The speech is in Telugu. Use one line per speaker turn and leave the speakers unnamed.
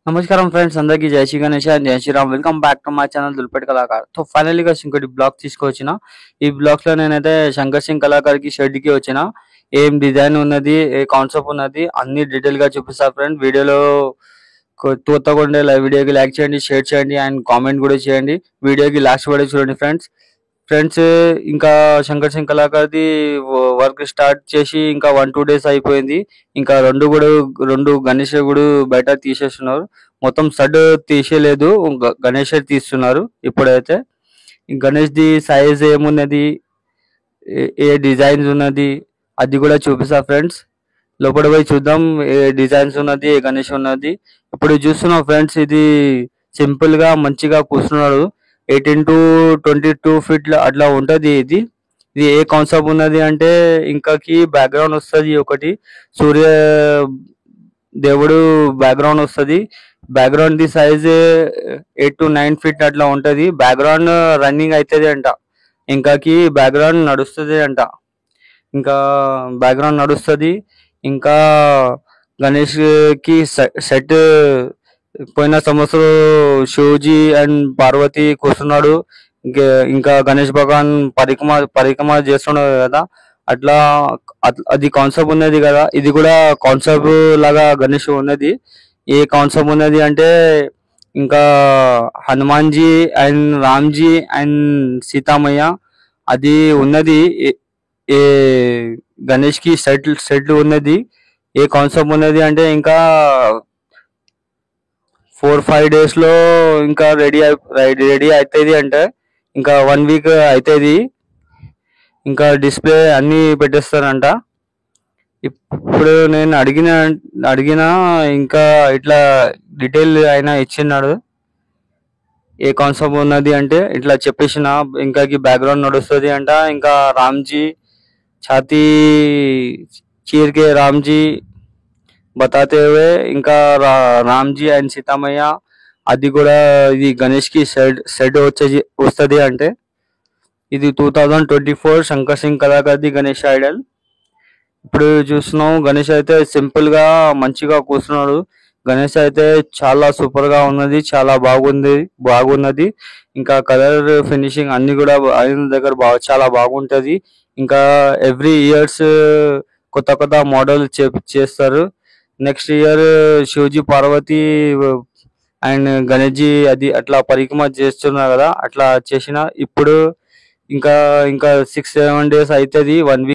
నమస్కారం ఫ్రెండ్స్, అందరికీ జై శ్రీ గణేష్ అండ్ జై Shriram. Welcome back to my channel Dhoolpet Kalakar. So finally గా ఇంకోటి బ్లాగ్ తీసుకొచ్చిన. ఈ బ్లాగ్ లో నేనైతే శంకర్ సింగ్ కళాకార్ కి షెడ్ కి వచ్చిన. ఏం డిజైన్ ఉన్నది, ఏ కాన్సెప్ట్ ఉన్నది అన్ని డీటెయిల్ గా చూపిస్తా ఫ్రెండ్. వీడియోలో తప్పకుండా వీడియోకి లైక్ చేయండి, షేర్ చేయండి అండ్ కామెంట్ కూడా చేయండి. వీడియోకి లాస్ట్ వరకు చూడండి ఫ్రెండ్స్. ఫ్రెండ్స్, ఇంకా శంకర్ సింగ్ కళాకార్ది వర్క్ స్టార్ట్ చేసి ఇంకా 1-2 డేస్ అయిపోయింది. ఇంకా రెండు గణేష్ గుడి బయట తీసేస్తున్నారు. మొత్తం సడ్ తీసేయలేదు, గణేష్ తీస్తున్నారు ఇప్పుడైతే. ఈ గణేష్ ది సైజ్ ఏమున్నది, ఏ డిజైన్స్ ఉన్నది అది కూడా చూపిస్తా ఫ్రెండ్స్. లోపల పోయి చూద్దాం ఏ డిజైన్స్ ఉన్నది, ఏ గణేష్ ఉన్నది. ఇప్పుడు చూస్తున్నాం ఫ్రెండ్స్, ఇది సింపుల్ గా మంచిగా కూర్చున్నాడు. 18-22 ఫీట్ అట్లా ఉంటది. ఇది ఇది ఏ కాన్సెప్ట్ ఉన్నది అంటే, ఇంకాకి బ్యాక్గ్రౌండ్ వస్తుంది ఒకటి, సూర్య దేవుడు బ్యాక్గ్రౌండ్ వస్తుంది. బ్యాక్గ్రౌండ్ ది సైజ్ 8-9 ఫీట్ అట్లా ఉంటది. బ్యాక్గ్రౌండ్ రన్నింగ్ అవుతుంది అంట, ఇంకాకి బ్యాక్గ్రౌండ్ నడుస్తుంది అంట. ఇంకా బ్యాక్గ్రౌండ్ నడుస్తుంది. ఇంకా గణేష్ కి సెట్ పోయిన సంవత్సరం శివజీ అండ్ పార్వతి కూర్చున్నాడు. ఇంకా గణేష్ భగవాన్ పరిక్రమ చేస్తున్నాడు కదా, అట్లా అది కాన్సెప్ట్ ఉన్నది కదా. ఇది కూడా కాన్సెప్ట్ లాగా గణేష్ ఉన్నది. ఏ కాన్సెప్ట్ ఉన్నది అంటే, ఇంకా హనుమాన్ జీ అండ్ రామ్జీ అండ్ సీతామయ్య అది ఉన్నది. ఏ గణేష్ కి సెట్ ఉన్నది. ఏ కాన్సెప్ట్ ఉన్నది అంటే, ఇంకా 4-5 డేస్ లో ఇంకా రెడీ అవుతుంది అంటే, ఇంకా 1 వీక్ అవుతుంది. ఇంకా డిస్ప్లే అన్ని పెట్టేస్తారంట. ఇప్పుడు నేను అడిగిన ఇంకా ఇట్లా డీటెయిల్ అయినా ఇచ్చినాడు. ఏ కాన్సెప్ట్ ఉన్నది అంటే ఇట్లా చెప్పేసిన. ఇంకా బ్యాక్గ్రౌండ్ నడుస్తుంది అంట. ఇంకా రామ్జీ ఛాతీ చీర్ కే రామ్జీ బతాతే హుए, ఇంకా రామ్జీ అండ్ సీతామయ్య అది కూడా. ఇది గణేష్ కి సెట్ వస్తుంది అంటే, ఇది 2024 శంకర్ సింగ్ కళాకార్ది గణేష్ ఐడల్. ఇప్పుడు చూస్తున్నాం గణేష్ అయితే సింపుల్ గా మంచిగా కూర్చున్నాడు. గణేష్ అయితే చాలా సూపర్ గా ఉన్నది, చాలా బాగున్నది. ఇంకా కలర్ ఫినిషింగ్ అన్ని కూడా ఆయన దగ్గర చాలా బాగుంటది. ఇంకా ఎవ్రీ ఇయర్స్ కొత్త మోడల్ చేస్తారు. Next year Shivji Parvati and Ganesh ji అది అట్లా పరిక్రమ చేస్తున్నారు కదా, అట్లా చేసిన. ఇప్పుడు ఇంకా 6-7 డేస్ అవుతుంది, 1 వీక్